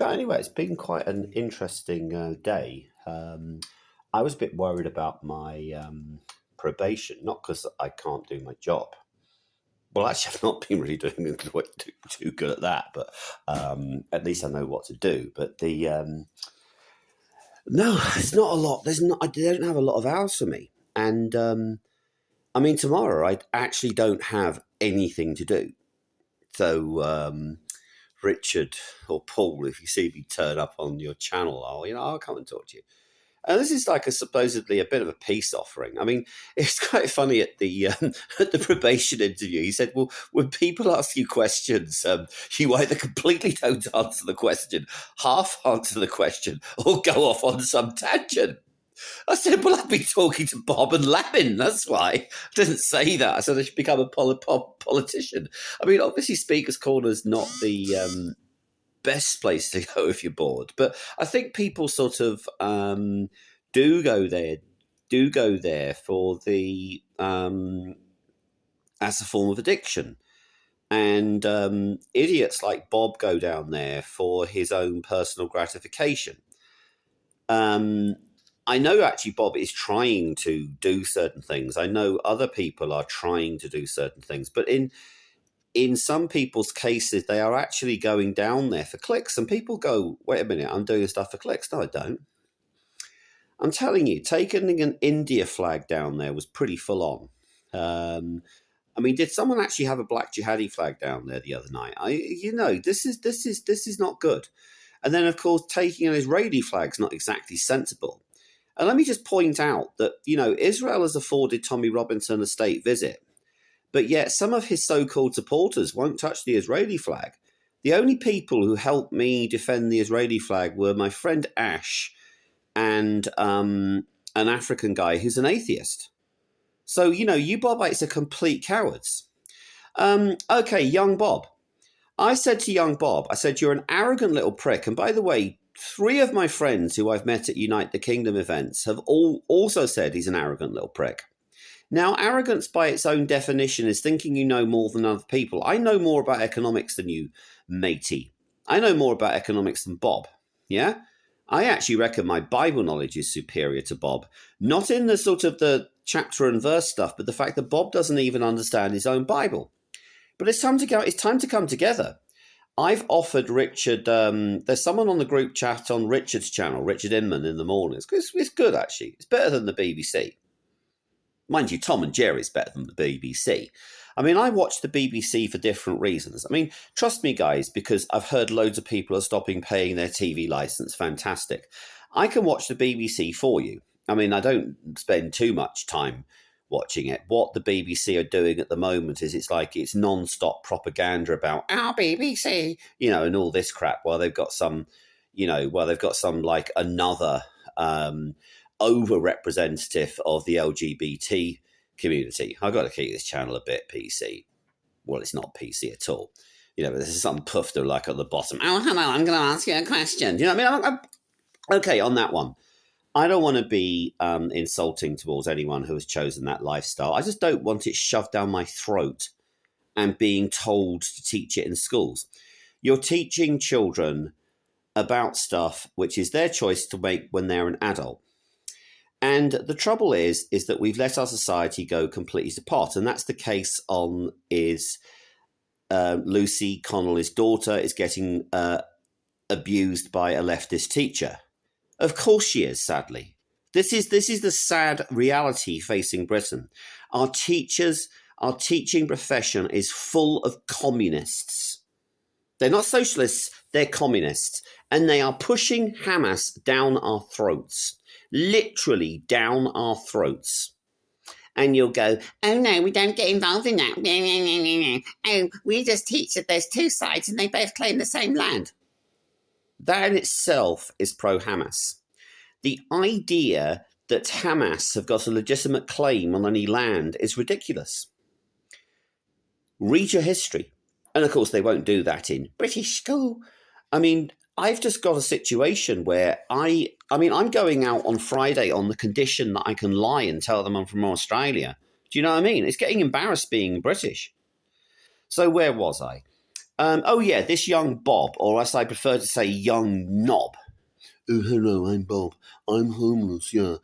But anyway, it's been quite an interesting day. I was a bit worried about my probation, not because I can't do my job. Well, actually, I've not been really doing too good at that, but at least I know what to do. But no, there's not a lot. There's not. They don't have a lot of hours for me, and I mean, tomorrow I actually don't have anything to do. So, Richard or Paul, if you see me turn up on your channel, I'll come and talk to you. And this is like supposedly a bit of a peace offering. I mean, it's quite funny at the at the probation interview. He said, "Well, when people ask you questions, you either completely don't answer the question, half answer the question, or go off on some tangent." I said, "Well, I've been talking to Bob and Lamin. That's why." I didn't say that. I said I should become a politician. I mean, obviously, Speaker's Corner is not the best place to go if you're bored, but I think people sort of do go there for the as a form of addiction, and idiots like Bob go down there for his own personal gratification. I know actually Bob is trying to do certain things. I know other people are trying to do certain things, but in some people's cases, they are actually going down there for clicks. And people go, "Wait a minute, I'm doing stuff for clicks." No, I don't. I'm telling you, taking an India flag down there was pretty full on. I mean, did someone actually have a black jihadi flag down there the other night? This is not good. And then, of course, taking an Israeli flag is not exactly sensible. And let me just point out that, Israel has afforded Tommy Robinson a state visit. But yet some of his so-called supporters won't touch the Israeli flag. The only people who helped me defend the Israeli flag were my friend Ash and an African guy who's an atheist. So, you Bobites are complete cowards. Okay, young Bob. I said to young Bob, "You're an arrogant little prick." And by the way, 3 of my friends who I've met at Unite the Kingdom events have all also said he's an arrogant little prick. Now, arrogance by its own definition is thinking you know more than other people. I know more about economics than you, matey. I know more about economics than Bob. Yeah? I actually reckon my Bible knowledge is superior to Bob. Not in the sort of the chapter and verse stuff, but the fact that Bob doesn't even understand his own Bible. But it's time to go. It's time to come together. I've offered Richard. There's someone on the group chat on Richard's channel, Richard Inman, in the mornings. It's good, actually. It's better than the BBC. Mind you, Tom and Jerry's better than the BBC. I mean, I watch the BBC for different reasons. I mean, trust me, guys, because I've heard loads of people are stopping paying their TV license. Fantastic. I can watch the BBC for you. I mean, I don't spend too much time watching it. What the BBC are doing at the moment is it's non-stop propaganda about our BBC, and all this crap, while they've got some like another over-representative of the LGBT community. I've got to keep this channel a bit PC. Well, it's not PC at all. But there's some puffed like at the bottom. "Oh, hello, I'm going to ask you a question." You know what I mean? Okay, on that one. I don't want to be insulting towards anyone who has chosen that lifestyle. I just don't want it shoved down my throat and being told to teach it in schools. You're teaching children about stuff which is their choice to make when they're an adult. And the trouble is that we've let our society go completely to pot. And that's the case Lucy Connolly's daughter is getting abused by a leftist teacher. Of course she is, sadly. This is the sad reality facing Britain. Our teaching profession is full of communists. They're not socialists, they're communists. And they are pushing Hamas down our throats. Literally down our throats. And you'll go, "Oh no, we don't get involved in that. Oh, we just teach that there's 2 sides and they both claim the same land." That in itself is pro-Hamas. The idea that Hamas have got a legitimate claim on any land is ridiculous. Read your history. And of course, they won't do that in British school. I mean, I've just got a situation where I'm going out on Friday on the condition that I can lie and tell them I'm from Australia. Do you know what I mean? It's getting embarrassed being British. So where was I? Oh, yeah, this young Bob, or as I prefer to say, young Knob. Oh, hello, I'm Bob. I'm homeless, yeah.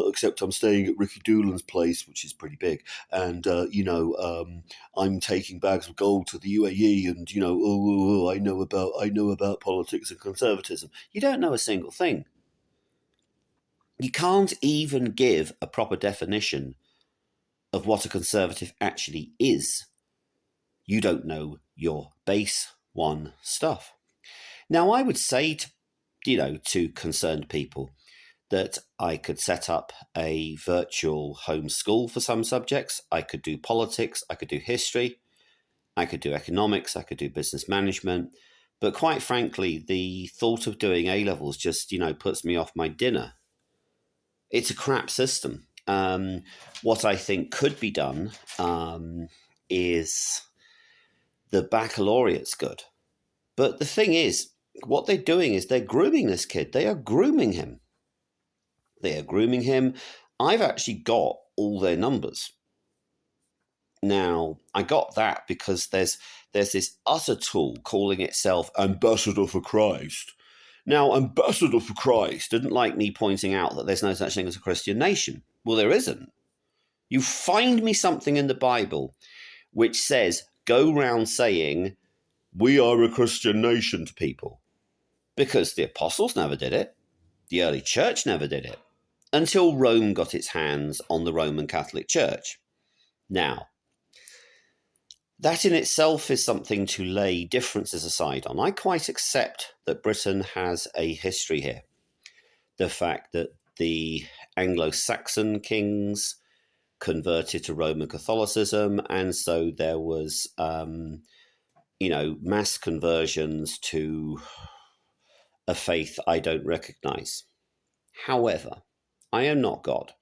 Except I'm staying at Ricky Doolan's place, which is pretty big. And, I'm taking bags of gold to the UAE and, I know about politics and conservatism. You don't know a single thing. You can't even give a proper definition of what a conservative actually is. You don't know your base one stuff. Now, I would say to concerned people that I could set up a virtual home school for some subjects. I could do politics, I could do history, I could do economics, I could do business management. But quite frankly, the thought of doing A-levels just, puts me off my dinner. It's a crap system. What I think could be done is the baccalaureate's good. But the thing is, what they're doing is they're grooming this kid. They are grooming him. I've actually got all their numbers. Now, I got that because there's this other tool calling itself Ambassador for Christ. Now, Ambassador for Christ didn't like me pointing out that there's no such thing as a Christian nation. Well, there isn't. You find me something in the Bible which says, go round saying, we are a Christian nation to people. Because the apostles never did it. The early church never did it. Until Rome got its hands on the Roman Catholic Church. Now, that in itself is something to lay differences aside on. I quite accept that Britain has a history here. The fact that the Anglo-Saxon kings converted to Roman Catholicism, and so there was, mass conversions to a faith I don't recognize. However, I am not God,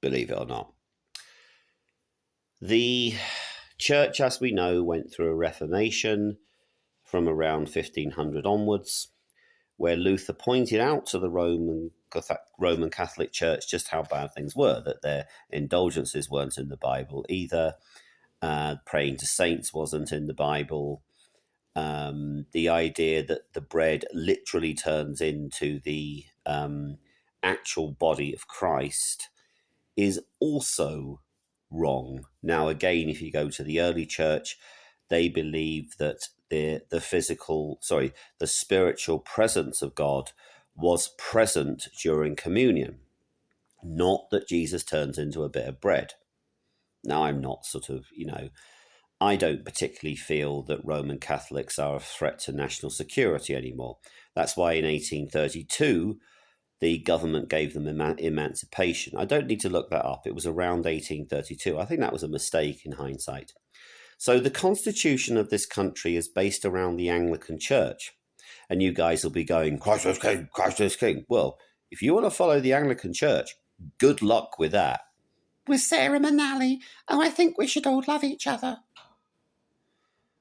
believe it or not. The church, as we know, went through a Reformation from around 1500 onwards, where Luther pointed out to the Roman Catholic Church just how bad things were, that their indulgences weren't in the Bible either, praying to saints wasn't in the Bible, the idea that the bread literally turns into the actual body of Christ is also wrong. Now, again, if you go to the early church, they believe that the spiritual presence of God was present during communion, not that Jesus turns into a bit of bread. Now, I'm not I don't particularly feel that Roman Catholics are a threat to national security anymore. That's why in 1832, the government gave them emancipation. I don't need to look that up. It was around 1832. I think that was a mistake in hindsight. So the constitution of this country is based around the Anglican Church. And you guys will be going, Christ is King, Christ is King. Well, if you want to follow the Anglican Church, good luck with that. With Sarah Manali, I think we should all love each other.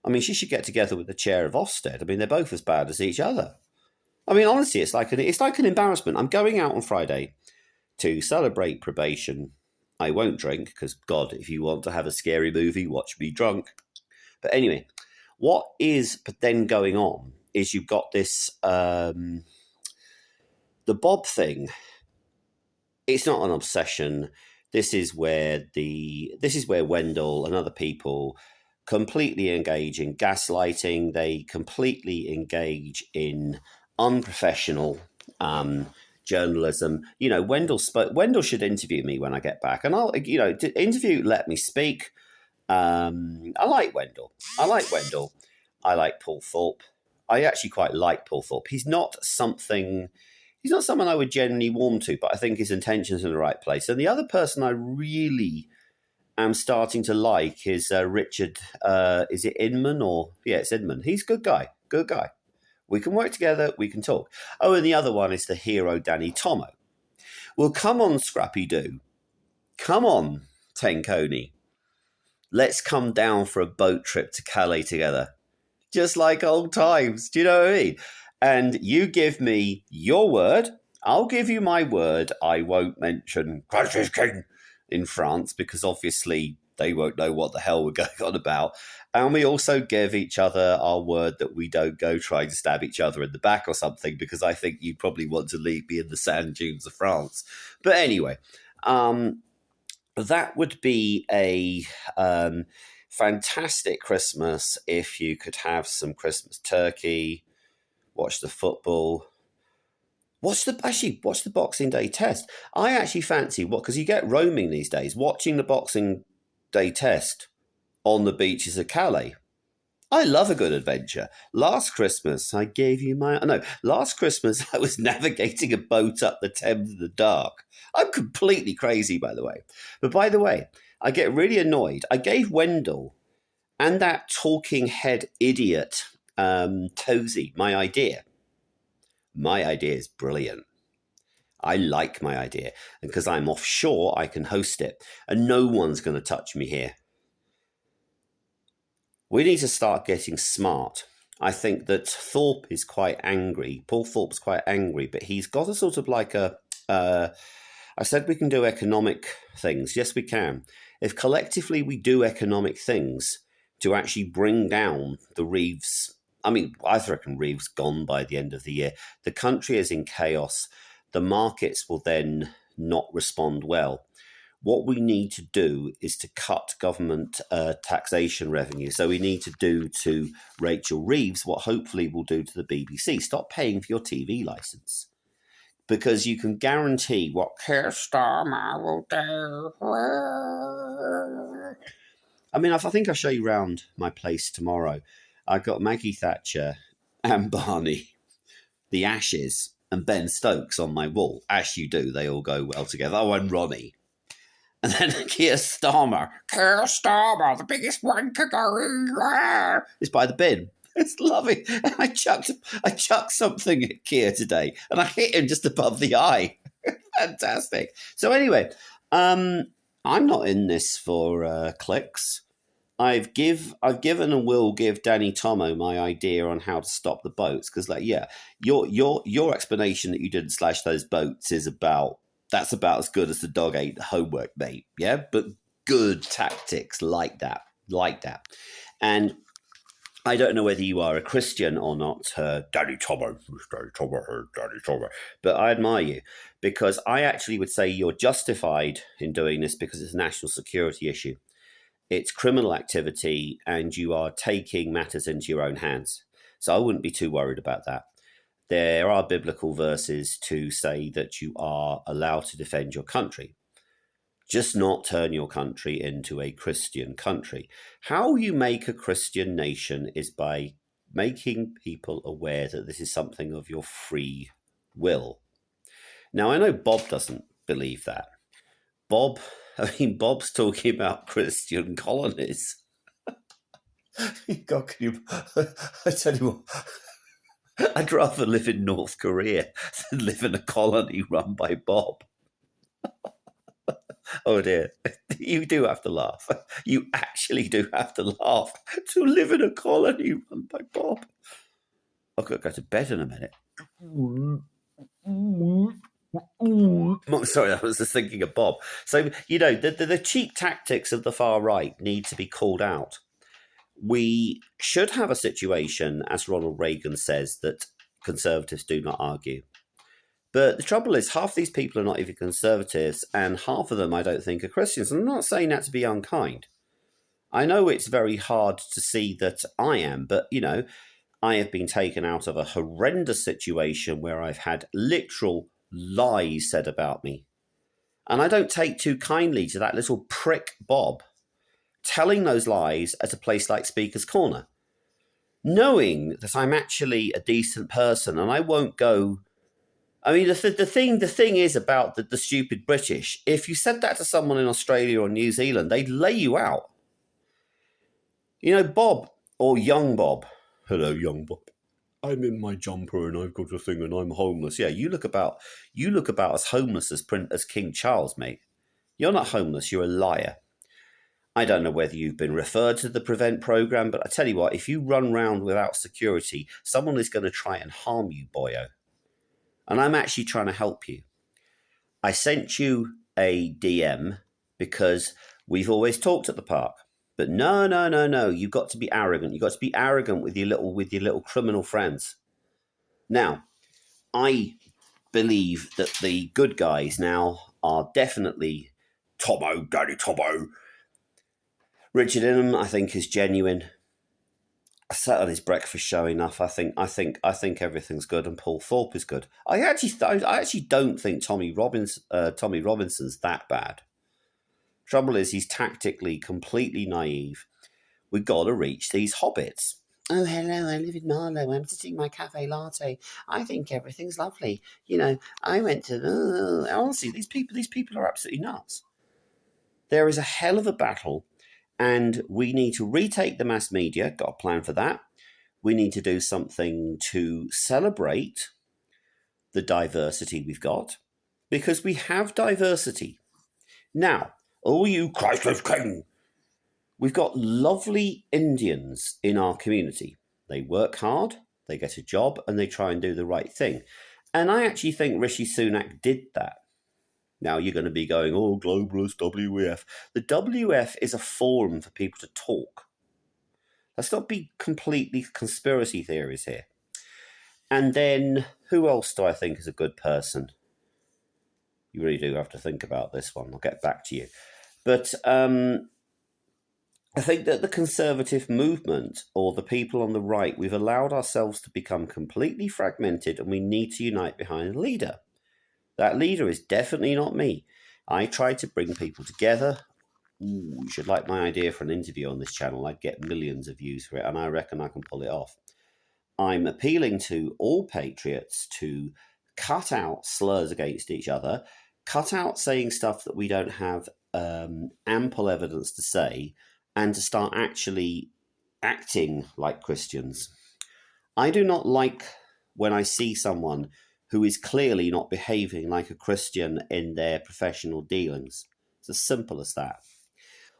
I mean, she should get together with the chair of Ofsted. I mean, they're both as bad as each other. I mean, honestly, it's like an embarrassment. I'm going out on Friday to celebrate probation. I won't drink because, God, if you want to have a scary movie, watch me drunk. But anyway, what is then going on is you've got this, the Bob thing. It's not an obsession. This is where Wendell and other people completely engage in gaslighting. They completely engage in unprofessional journalism. Wendell should interview me when I get back, and I'll let me speak. I like Wendell. I like Paul Thorpe. I actually quite like Paul Thorpe. He's not someone I would genuinely warm to, but I think his intentions are in the right place. And the other person I really am starting to like is Richard. Is it Inman it's Inman. He's a good guy. Good guy. We can work together. We can talk. Oh, and the other one is the hero Danny Tomo. Well, come on, Scrappy Doo. Come on, Tenkoni. Let's come down for a boat trip to Calais together. Just like old times. Do you know what I mean? And you give me your word. I'll give you my word. I won't mention Christ is King in France because obviously they won't know what the hell we're going on about. And we also give each other our word that we don't go trying to stab each other in the back or something, because I think you probably want to leave me in the sand dunes of France. But anyway, that would be a fantastic Christmas if you could have some Christmas turkey, watch the football. Watch the Boxing Day test. I actually fancy because you get roaming these days, watching the Boxing Day test on the beaches of Calais. I love a good adventure. Last Christmas, I was navigating a boat up the Thames in the dark. I'm completely crazy, by the way. But by the way, I get really annoyed. I gave Wendell and that talking head idiot, Tozy, my idea. My idea is brilliant. I like my idea. And because I'm offshore, I can host it. And no one's going to touch me here. We need to start getting smart. I think that Thorpe is quite angry. Paul Thorpe's quite angry, but he's got a sort of like I said we can do economic things. Yes, we can. If collectively we do economic things to actually bring down the reefs. I mean, I reckon Reeves gone by the end of the year. The country is in chaos. The markets will then not respond well. What we need to do is to cut government taxation revenue. So we need to do to Rachel Reeves what hopefully we'll do to the BBC. Stop paying for your TV license. Because you can guarantee what Keir Starmer will do. I mean, I think I'll show you around my place tomorrow. I've got Maggie Thatcher and Barney, the Ashes, and Ben Stokes on my wall. As you do, they all go well together. Oh, and Ronnie. And then Keir Starmer. Keir Starmer, the biggest wanker going. It's by the bin. It's lovely. I chucked something at Keir today, and I hit him just above the eye. Fantastic. So anyway, I'm not in this for clicks. I've given and will give Danny Tomo my idea on how to stop the boats, because your explanation that you didn't slash those boats is about as good as the dog ate the homework, mate. Yeah, but good tactics like that. And I don't know whether you are a Christian or not, Danny Tomo, but I admire you, because I actually would say you're justified in doing this because it's a national security issue. It's criminal activity, and you are taking matters into your own hands. So I wouldn't be too worried about that. There are biblical verses to say that you are allowed to defend your country. Just not turn your country into a Christian country. How you make a Christian nation is by making people aware that this is something of your free will. Now, I know Bob doesn't believe that. Bob's talking about Christian colonies. God, I tell you what, I'd rather live in North Korea than live in a colony run by Bob. Oh dear, you do have to laugh. You actually do have to laugh to live in a colony run by Bob. I've got to go to bed in a minute. Sorry, I was just thinking of Bob. So, the cheap tactics of the far right need to be called out. We should have a situation, as Ronald Reagan says, that conservatives do not argue. But the trouble is, half these people are not even conservatives, and half of them I don't think are Christians. And I'm not saying that to be unkind. I know it's very hard to see that I am, but, I have been taken out of a horrendous situation where I've had literal lies said about me. And I don't take too kindly to that little prick Bob telling those lies at a place like Speaker's Corner, knowing that I'm actually a decent person and I won't go. I mean, the thing is about the stupid British. If you said that to someone in Australia or New Zealand, they'd lay you out. Bob, or young Bob. Hello, young Bob. I'm in my jumper and I've got a thing and I'm homeless. Yeah, you look about as homeless as King Charles, mate. You're not homeless, you're a liar. I don't know whether you've been referred to the Prevent programme, but I tell you what, if you run round without security, someone is going to try and harm you, boyo. And I'm actually trying to help you. I sent you a DM because We've always talked at the park. But no. You've got to be arrogant. You've got to be arrogant with your little criminal friends. Now, I believe that the good guys now are definitely Tomo, Daddy Tomo. Richard Inman, I think, is genuine. I sat on his breakfast show enough. I think everything's good, and Paul Thorpe is good. I actually don't think Tommy Robinson's that bad. Trouble is, he's tactically completely naive. We've got to reach these hobbits. Oh, hello, I live in Marlow. I'm sitting my cafe latte. I think everything's lovely. I went to... honestly, these people are absolutely nuts. There is a hell of a battle, and we need to retake the mass media. Got a plan for that. We need to do something to celebrate the diversity we've got, because we have diversity. Now, all you Christless king, we've got lovely Indians in our community. They work hard, they get a job, and they try and do the right thing. And I actually think Rishi Sunak did that. Now you're going to be going, oh, globalist, WEF. The WF is a forum for people to talk. Let's not be completely conspiracy theories here. And then, who else do I think is a good person? You really do have to think about this one. I'll get back to you. But I think that the conservative movement, or the people on the right, we've allowed ourselves to become completely fragmented, and we need to unite behind a leader. That leader is definitely not me. I try to bring people together. Ooh, you should like my idea for an interview on this channel. I'd get millions of views for it, and I reckon I can pull it off. I'm appealing to all patriots to cut out slurs against each other, cut out saying stuff that we don't have ample evidence to say, and to start actually acting like Christians. I do not like when I see someone who is clearly not behaving like a Christian in their professional dealings. It's as simple as that.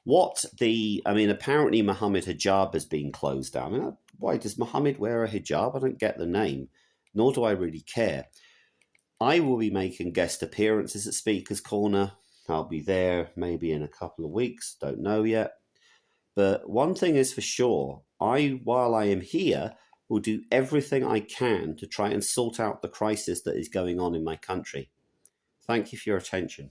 Apparently Muhammad hijab has been closed down. Why does Muhammad wear a hijab? I don't get the name, nor do I really care. I will be making guest appearances at Speaker's Corner. I'll be there maybe in a couple of weeks, don't know yet. But one thing is for sure, while I am here, will do everything I can to try and sort out the crisis that is going on in my country. Thank you for your attention.